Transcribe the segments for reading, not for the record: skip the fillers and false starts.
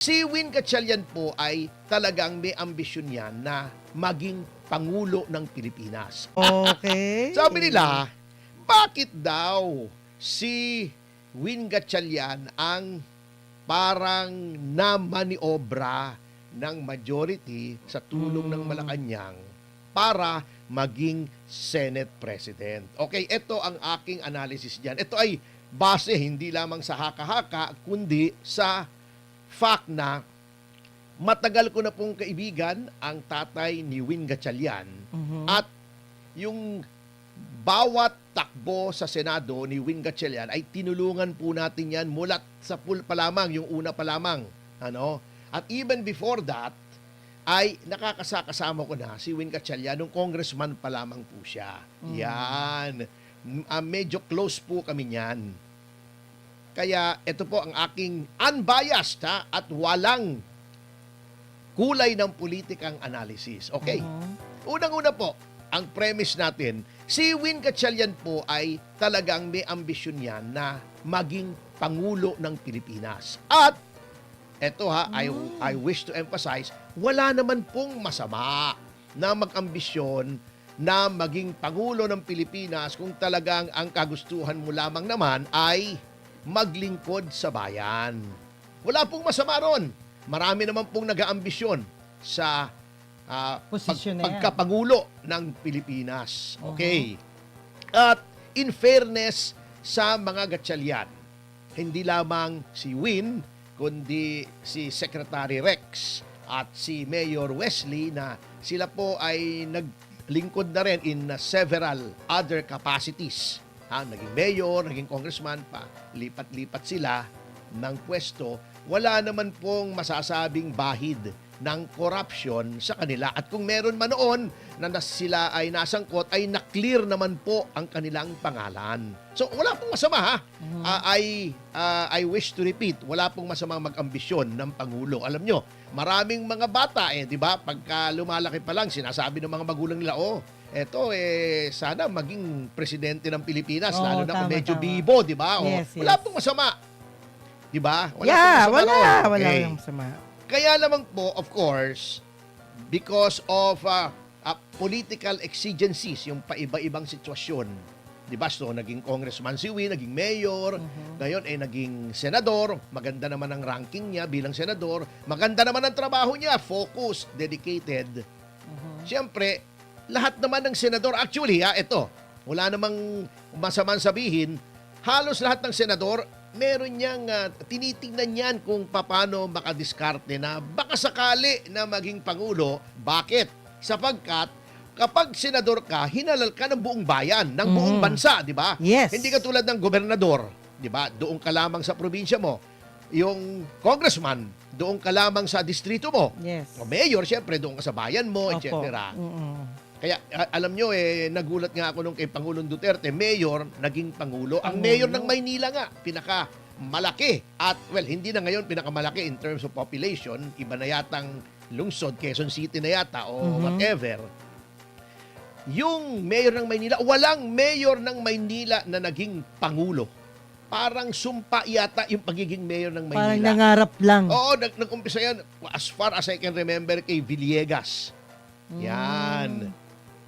Si Win Gatchalian po ay talagang may ambisyon yan na maging Pangulo ng Pilipinas. Okay. Sabi nila, bakit daw si Win Gatchalian ang parang namaniobra ng majority sa tulong ng Malacanang para maging Senate President? Okay, ito ang aking analysis diyan. Ito ay base hindi lamang sa haka-haka, kundi sa fact na matagal ko na pong kaibigan ang tatay ni Win Gatchalian at yung bawat takbo sa Senado ni Win Gatchalian ay tinulungan po natin yan mula sa pool pa lamang, yung una pa lamang. Ano? At even before that, ay nakakasama ko na si Win Gatchalian nung congressman pa lamang po siya. Yan. Medyo close po kami niyan. Kaya ito po ang aking unbiased at walang kulay ng politikang analysis. Okay? Unang-una po, ang premise natin, si Win Gatchalian po ay talagang may ambisyon yan na maging Pangulo ng Pilipinas. At eto I wish to emphasize, wala naman pong masama na mag-ambisyon na maging Pangulo ng Pilipinas kung talagang ang kagustuhan mo lamang naman ay maglingkod sa bayan. Wala pong masama ron. Marami naman pong nag-aambisyon sa Posisyon na yan. pagkapangulo ng Pilipinas. Okay. At in fairness sa mga Gatchalian, hindi lamang si Win, kundi si Secretary Rex at si Mayor Wesley na sila po ay naglingkod na rin in several other capacities. Naging mayor, naging congressman pa, lipat-lipat sila ng pwesto. Wala naman pong masasabing bahid ng corruption sa kanila. At kung meron man noon na sila ay nasangkot, ay na-clear naman po ang kanilang pangalan. So wala pong masama I wish to repeat, wala pong masamang mag-ambisyon ng Pangulo. Alam nyo, maraming mga bata di ba? Pagka lumalaki pa lang, sinasabi ng mga magulang nila, eto sana maging presidente ng Pilipinas, lalo na kung medyo bibo, di ba? Wala pong masama. Di ba? Wala Okay. pong masama. Kaya naman po, of course, because of political exigencies, yung paiba-ibang sitwasyon, di ba? So, naging congressman si Win, naging mayor, ngayon naging senador, maganda naman ang ranking niya bilang senador, maganda naman ang trabaho niya, focused, dedicated. Siyempre, lahat naman ng senador, actually, ito, wala namang masamang sabihin, halos lahat ng senador, meron niyang tinitingnan yan kung paano makadiskarte na baka sakali na maging Pangulo. Bakit? Sapagkat kapag senador ka, hinalal ka ng buong bayan, ng buong bansa, di ba? Yes. Hindi katulad ng gobernador, di ba? Doon ka lamang sa probinsya mo. Yung congressman, doon ka lamang sa distrito mo. Yes. O mayor, syempre, doon ka sa bayan mo, Opo. etc. Kaya alam nyo, nagulat nga ako nung kay Pangulong Duterte, mayor, naging Pangulo. Ang mayor ng Maynila nga, pinaka-malaki. At well, hindi na ngayon pinakamalaki in terms of population. Iba na yatang lungsod, Quezon City na yata o whatever. Yung mayor ng Maynila, walang mayor ng Maynila na naging Pangulo. Parang sumpa yata yung pagiging mayor ng Maynila. Parang nangarap lang. Oo, nag-umpisa yan, as far as I can remember, kay Villegas. Yan.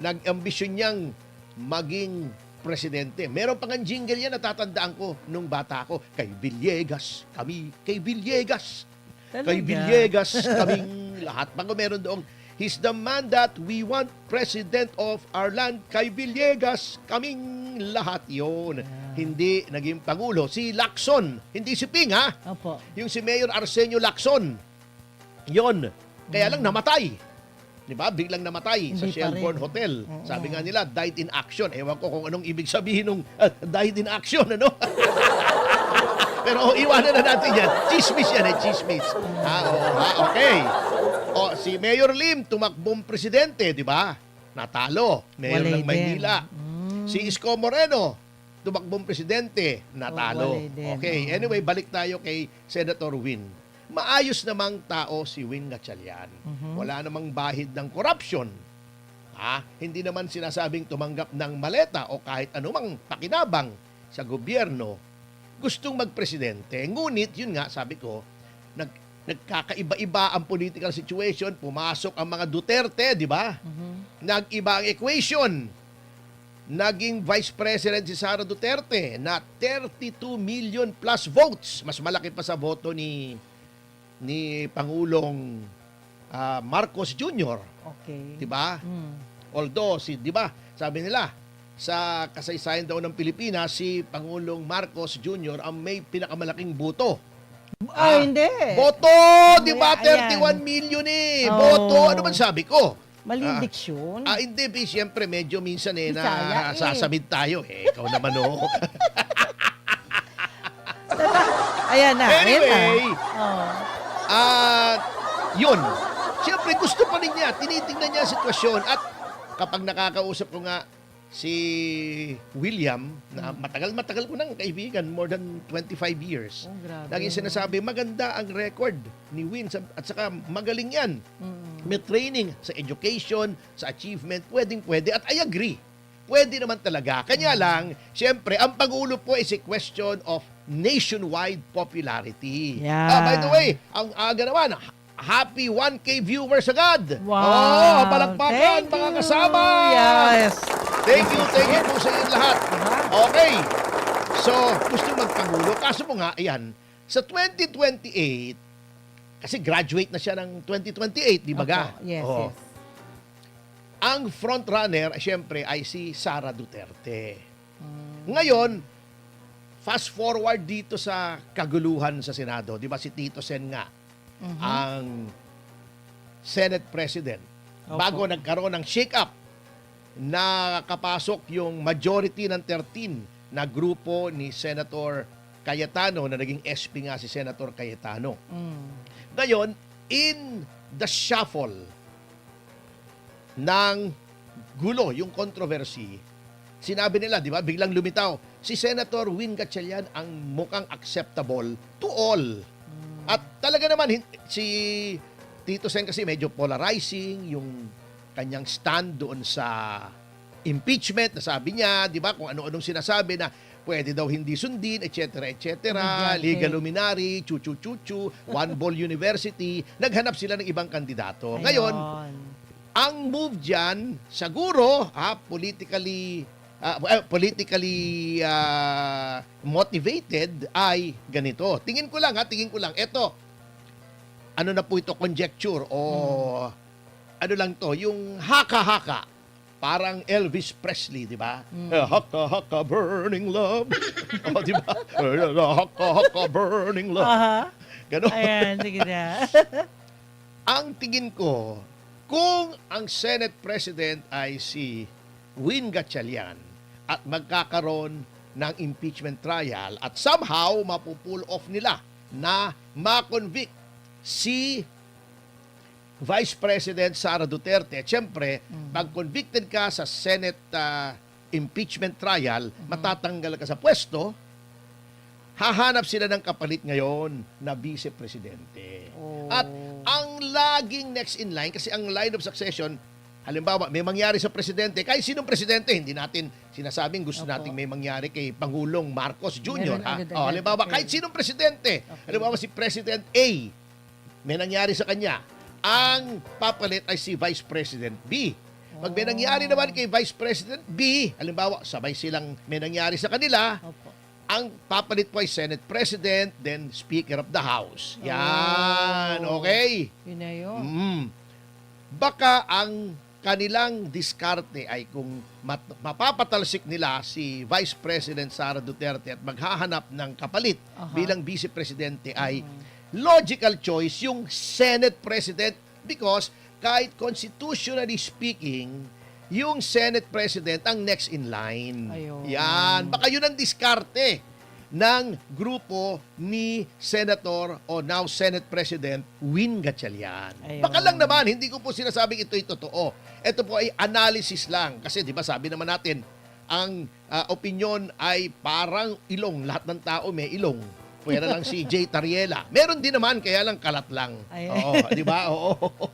Nag-ambisyon niyang maging presidente. Meron pang ang jingle yan, natatandaan ko nung bata ko. Kay Villegas, kami, kay Villegas. Talaga? Kay Villegas, kaming lahat. Bago meron doong, he's the man that we want president of our land. Kay Villegas, kaming lahat yon. Hindi naging Pangulo. Si Lacson, hindi si Ping Opo. yung si Mayor Arsenio Lacson. Yon. Kaya lang namatay. Di ba? Biglang namatay sa Hindi pa Shelbourne rin. Hotel. Sabi nga nila, died in action. Ewan ko kung anong ibig sabihin nung died in action, ano? Pero iwanan na natin yan. Chismis yan, chismis. Okay. Si Mayor Lim, tumakbong presidente, di ba? Natalo. Mayor Walay ng Maynila. din. Si Isko Moreno, tumakbong presidente, natalo. walay din. Okay, anyway, balik tayo kay Senator Win. Maayos namang tao si Win Gatchalian. Wala namang bahid ng corruption. Hindi naman sinasabing tumanggap ng maleta o kahit anumang pakinabang sa gobyerno. Gustong magpresidente. Ngunit, yun nga, sabi ko, nagkakaiba-iba ang political situation, pumasok ang mga Duterte, di ba? Nag-iba ang equation. Naging Vice President si Sara Duterte na 32 million plus votes. Mas malaki pa sa boto ni Pangulong Marcos Jr. Okay. Di ba? Mm. Although, di ba, sabi nila, sa kasaysayan daw ng Pilipinas, si Pangulong Marcos Jr. ang may pinakamalaking boto. Hindi. Boto! Di ba? Ayan. 31 million eh. Oh. Boto. Ano man sabi ko? Maling diksyon. Hindi, siyempre, medyo minsan Bisaya, sasamid tayo. Ikaw naman, oh. Ayan na. Anyway, Ayan na. Oh. yun. Siyempre, gusto pa rin niya. Tinitingnan niya ang sitwasyon. At kapag nakakausap ko nga si William, na matagal-matagal ko nang kaibigan, more than 25 years. Oh, grabe. Laging sinasabi, maganda ang record ni Win at saka magaling yan. Mm. May training sa education, sa achievement, pwedeng-pwede. At I agree. Pwede naman talaga. Kanya lang, siyempre, ang Pangulo po is a question of nationwide popularity. Yeah. By the way, ang aga naman, happy 1K viewers agad. Wow. Palakpakan, Thank mga you. kasama. Yes. Thank you po sa inyo lahat. Okay. So, gusto magpangulo. Kaso mo nga, ayan, sa 2028, kasi graduate na siya ng 2028, di ba ga? Opo. Yes, Oo. yes. Ang frontrunner, siyempre, ay si Sara Duterte. Ngayon, fast forward dito sa kaguluhan sa Senado. Di ba si Tito Sen nga, ang Senate President. Opo. Bago nagkaroon ng shake-up, nakapasok yung majority ng 13 na grupo ni Senator Cayetano, na naging SP nga si Senator Cayetano. Mm. Ngayon, in the shuffle ng gulo, yung controversy, sinabi nila, di ba, biglang lumitaw, si Senator Win Gatchalian ang mukhang acceptable to all. At talaga naman, si Tito Sen kasi medyo polarizing, yung kanyang stand doon sa impeachment, na sabi niya, di ba, kung ano-anong sinasabi na pwede daw hindi sundin, etc., etc., legal luminary, chuchu-chuchu, One Ball University, naghanap sila ng ibang kandidato. Ayun. Ngayon, ang move dyan, siguro, politically motivated ay ganito. Tingin ko lang. Ito, ano na po ito, conjecture o ano lang to, yung haka-haka. Parang Elvis Presley, di ba? Haka-haka burning love. O, di ba? Haka-haka burning love. Aha. Ganon. Ayan, sige na. Ang tingin ko, kung ang Senate President ay si Win Gatchalian at magkakaroon ng impeachment trial at somehow mapupull off nila na ma-convict si Vice President Sara Duterte. Siyempre, pag convicted ka sa Senate impeachment trial, matatanggal ka sa pwesto, hahanap sila ng kapalit ngayon na Vice Presidente. Oh. At ang laging next in line, kasi ang line of succession, halimbawa, may mangyari sa presidente, kahit sinong presidente, hindi natin sinasabing gusto nating may mangyari kay Pangulong Marcos Jr. Meron agad-agad. Halimbawa, Okay. kahit sinong presidente, halimbawa si President A, may nangyari sa kanya, ang papalit ay si Vice President B. Pag may nangyari naman kay Vice President B, halimbawa, sabay silang may nangyari sa kanila, Opo. ang papalit po ay Senate President, then Speaker of the House. Yan, okay? Yun na yun. Baka ang kanilang diskarte ay kung mapapatalsik nila si Vice President Sara Duterte at maghahanap ng kapalit bilang Vice Presidente ay logical choice yung Senate President, because kahit constitutionally speaking, yung Senate President ang next in line. Ayun. Yan. Baka yun ang diskarte ng grupo ni Senator o now Senate President Win Gatchalian. Ayun. Baka lang naman, hindi ko po sinasabing ito'y totoo. Ito po ay analysis lang. Kasi di ba sabi naman natin, ang opinion ay parang ilong. Lahat ng tao may ilong. Pwera lang si Jay Tariela. Meron din naman, kaya lang kalat lang. Ayun. Oo, di ba? Oo.